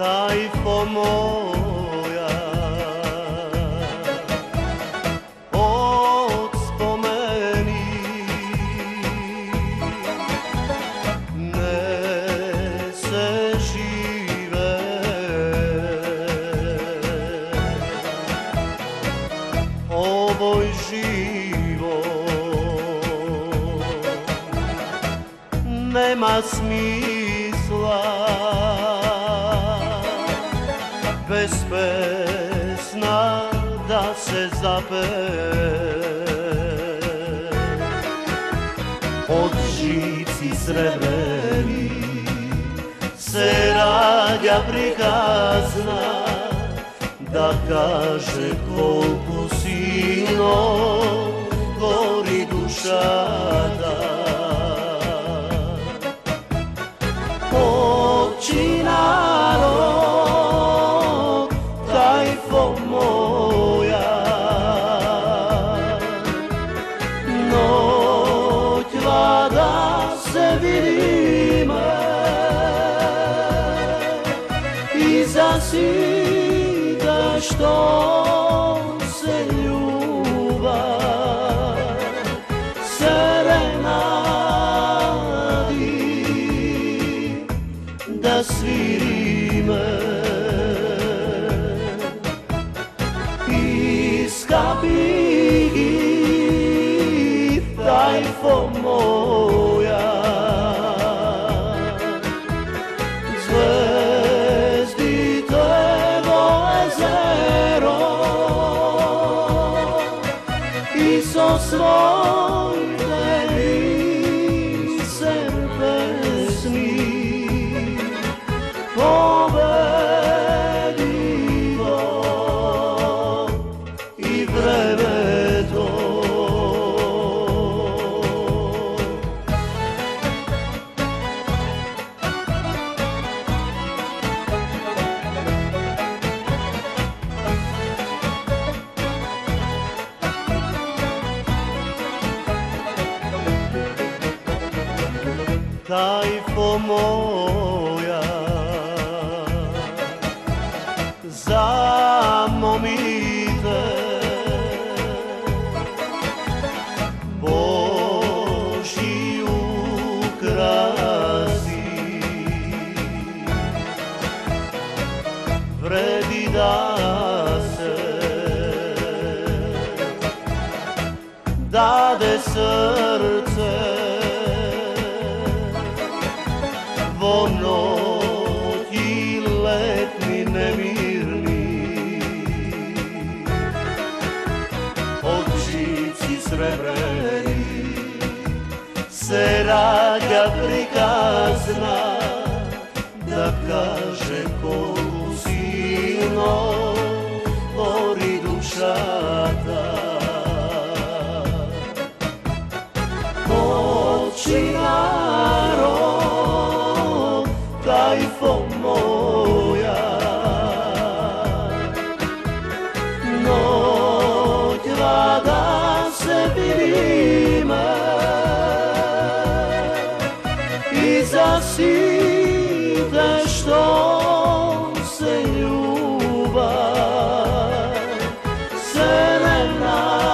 Tajfo moja, od spomeni ne se žive. Ovoj život nema smisla bez pesna da se zape. Od žici srebreni se rađa prikazna, da kaže koliko sino gori duša da. Oči narod, Tajfo moja, noć vlada se vidime i zasida što se ljubav serenadi da svirime. Iskapi Tajfo moja, zvezdi tvoje jezero i so svojte lice pesni pobedivo i vreme to. Tajfo moja, zamomite Božji ukrasi, vredi da se dade srce vo noći letni nemirni. Od žici srebreni se rađa prikazna, da kaže koliko silno gori duša ta. Oči narod, Tajfo moja, noć vlada se vidime i zasite što se ljubav serenadi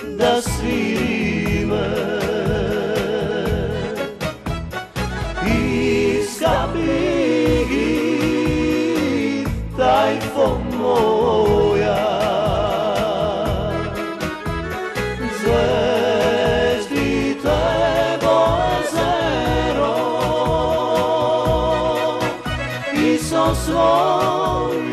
da svirime. Iskapi Tajfo moja, zvezdi tvoje jezero i so svoj